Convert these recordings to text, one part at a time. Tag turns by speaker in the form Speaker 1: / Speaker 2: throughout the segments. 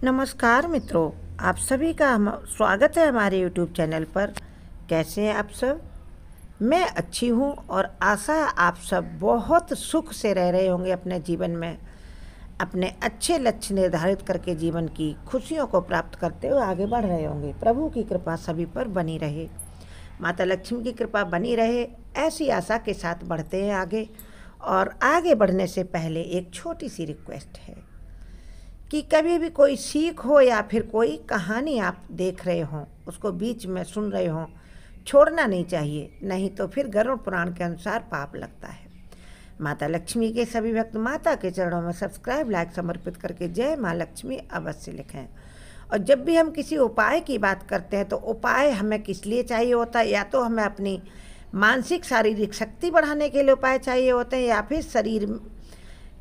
Speaker 1: नमस्कार मित्रों, आप सभी का स्वागत है हमारे YouTube चैनल पर। कैसे हैं आप सब? मैं अच्छी हूँ और आशा है आप सब बहुत सुख से रह रहे होंगे अपने जीवन में, अपने अच्छे लक्ष्य निर्धारित करके जीवन की खुशियों को प्राप्त करते हुए आगे बढ़ रहे होंगे। प्रभु की कृपा सभी पर बनी रहे, माता लक्ष्मी की कृपा बनी रहे, ऐसी आशा के साथ बढ़ते हैं आगे। और आगे बढ़ने से पहले एक छोटी सी रिक्वेस्ट है कि कभी भी कोई सीख हो या फिर कोई कहानी आप देख रहे हों, उसको बीच में सुन रहे हों, छोड़ना नहीं चाहिए, नहीं तो फिर गरुड़ पुराण के अनुसार पाप लगता है। माता लक्ष्मी के सभी भक्त माता के चरणों में सब्सक्राइब लाइक समर्पित करके जय माँ लक्ष्मी अवश्य लिखें। और जब भी हम किसी उपाय की बात करते हैं तो उपाय हमें किस लिए चाहिए होता है? या तो हमें अपनी मानसिक शारीरिक शक्ति बढ़ाने के लिए उपाय चाहिए होते हैं, या फिर शरीर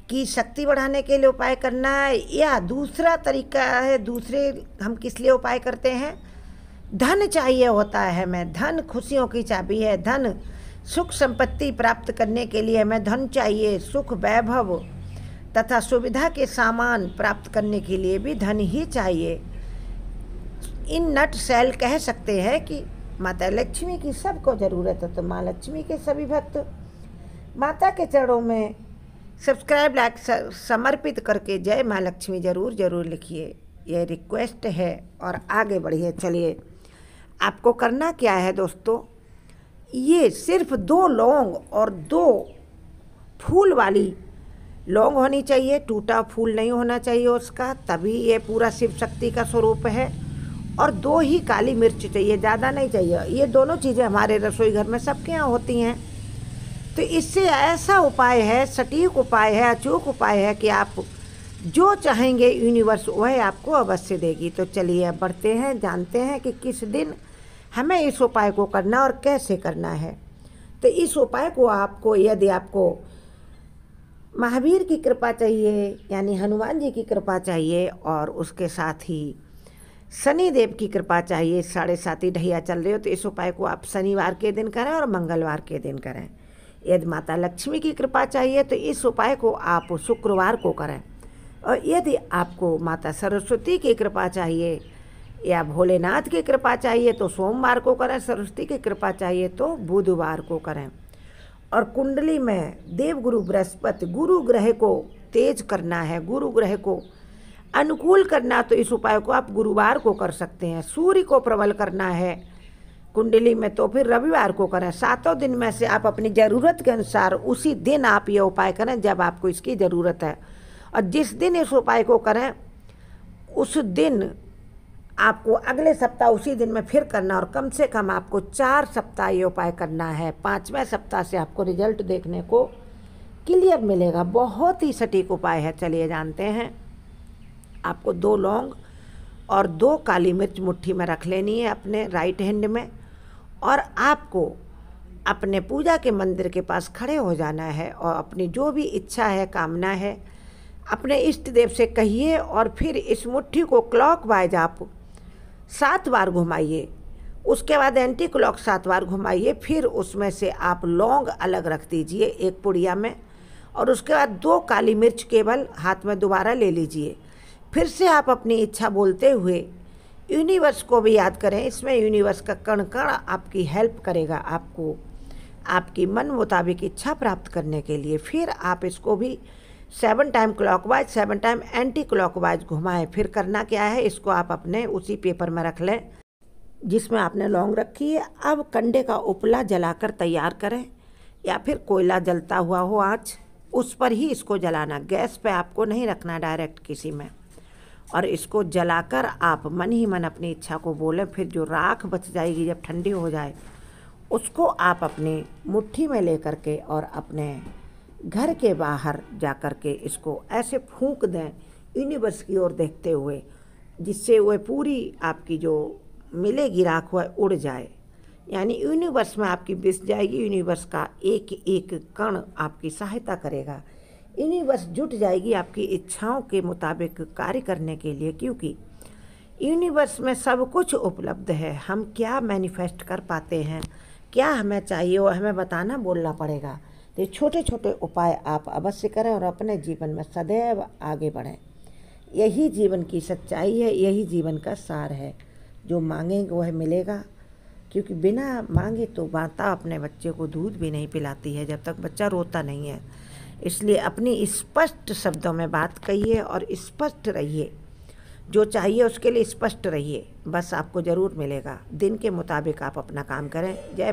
Speaker 1: की शक्ति बढ़ाने के लिए उपाय करना है, या दूसरा तरीका है, दूसरे हम किस लिए उपाय करते हैं? धन चाहिए होता है हमें, धन खुशियों की चाबी है, धन सुख संपत्ति प्राप्त करने के लिए हमें धन चाहिए, सुख वैभव तथा सुविधा के सामान प्राप्त करने के लिए भी धन ही चाहिए। इन नट सेल कह सकते हैं कि माता लक्ष्मी की सबको ज़रूरत है। तो माँ लक्ष्मी के सभी भक्त माता के चरणों में सब्सक्राइब लाइक समर्पित करके जय माँ लक्ष्मी ज़रूर ज़रूर लिखिए, यह रिक्वेस्ट है। और आगे बढ़िए। चलिए, आपको करना क्या है दोस्तों, ये सिर्फ 2 लौंग और 2 फूल वाली लौंग होनी चाहिए, टूटा फूल नहीं होना चाहिए उसका, तभी ये पूरा शिव शक्ति का स्वरूप है। और 2 ही काली मिर्च चाहिए, ज़्यादा नहीं चाहिए। ये दोनों चीज़ें हमारे रसोई घर में सबके यहाँ होती हैं। तो इससे ऐसा उपाय है, सटीक उपाय है, अचूक उपाय है कि आप जो चाहेंगे यूनिवर्स वह आपको अवश्य देगी। तो चलिए अब बढ़ते हैं, जानते हैं कि किस दिन हमें इस उपाय को करना और कैसे करना है। तो इस उपाय को आपको, यदि आपको महावीर की कृपा चाहिए यानी हनुमान जी की कृपा चाहिए, और उसके साथ ही शनि देव की कृपा चाहिए, 7.5 ढैया चल रहे हो, तो इस उपाय को आप शनिवार के दिन करें और मंगलवार के दिन करें। यदि माता लक्ष्मी की कृपा चाहिए तो इस उपाय को आप शुक्रवार को करें। और यदि आपको माता सरस्वती की कृपा चाहिए या भोलेनाथ की कृपा चाहिए तो सोमवार को करें, सरस्वती की कृपा चाहिए तो बुधवार को करें। और कुंडली में देवगुरु बृहस्पति गुरु ग्रह को तेज करना है, गुरु ग्रह को अनुकूल करना, तो इस उपाय को आप गुरुवार को कर सकते हैं। सूर्य को प्रबल करना है कुंडली में तो फिर रविवार को करें। 7 दिन में से आप अपनी ज़रूरत के अनुसार उसी दिन आप ये उपाय करें जब आपको इसकी ज़रूरत है। और जिस दिन इस उपाय को करें उस दिन आपको अगले सप्ताह उसी दिन में फिर करना, और कम से कम आपको 4 सप्ताह ये उपाय करना है। 5वें सप्ताह से आपको रिजल्ट देखने को क्लियर मिलेगा। बहुत ही सटीक उपाय है। चलिए जानते हैं। आपको 2 लौंग और 2 काली मिर्च मुट्ठी में रख लेनी है अपने राइट हैंड में, और आपको अपने पूजा के मंदिर के पास खड़े हो जाना है और अपनी जो भी इच्छा है, कामना है, अपने इष्ट देव से कहिए। और फिर इस मुट्ठी को क्लॉकवाइज आप 7 बार घुमाइए, उसके बाद एंटी क्लॉक 7 बार घुमाइए। फिर उसमें से आप लौंग अलग रख दीजिए एक पुड़िया में, और उसके बाद 2 काली मिर्च केवल हाथ में दोबारा ले लीजिए। फिर से आप अपनी इच्छा बोलते हुए यूनिवर्स को भी याद करें। इसमें यूनिवर्स का कण कण आपकी हेल्प करेगा, आपको आपकी मन मुताबिक इच्छा प्राप्त करने के लिए। फिर आप इसको भी 7 time clockwise 7 time anti clockwise घुमाएं। फिर करना क्या है, इसको आप अपने उसी पेपर में रख लें जिसमें आपने लौंग रखी है। अब कंडे का उपला जलाकर तैयार करें, या फिर कोयला जलता हुआ हो आँच, उस पर ही इसको जलाना, गैस पे आपको नहीं रखना डायरेक्ट किसी में। और इसको जलाकर आप मन ही मन अपनी इच्छा को बोलें। फिर जो राख बच जाएगी जब ठंडी हो जाए, उसको आप अपनी मुट्ठी में ले करके और अपने घर के बाहर जा कर के इसको ऐसे फूंक दें यूनिवर्स की ओर देखते हुए, जिससे वह पूरी आपकी जो मिलेगी राख वह उड़ जाए, यानी यूनिवर्स में आपकी बिस जाएगी। यूनिवर्स का एक एक कण आपकी सहायता करेगा। यूनिवर्स जुट जाएगी आपकी इच्छाओं के मुताबिक कार्य करने के लिए, क्योंकि यूनिवर्स में सब कुछ उपलब्ध है। हम क्या मैनिफेस्ट कर पाते हैं, क्या हमें चाहिए, वो हमें बताना बोलना पड़ेगा। तो छोटे छोटे उपाय आप अवश्य करें और अपने जीवन में सदैव आगे बढ़ें। यही जीवन की सच्चाई है, यही जीवन का सार है। जो मांगेंगे वह मिलेगा, क्योंकि बिना मांगे तो माता अपने बच्चे को दूध भी नहीं पिलाती है जब तक बच्चा रोता नहीं है। इसलिए अपनी स्पष्ट शब्दों में बात कहिए और स्पष्ट रहिए। जो चाहिए उसके लिए स्पष्ट रहिए, बस आपको ज़रूर मिलेगा। दिन के मुताबिक आप अपना काम करें। जय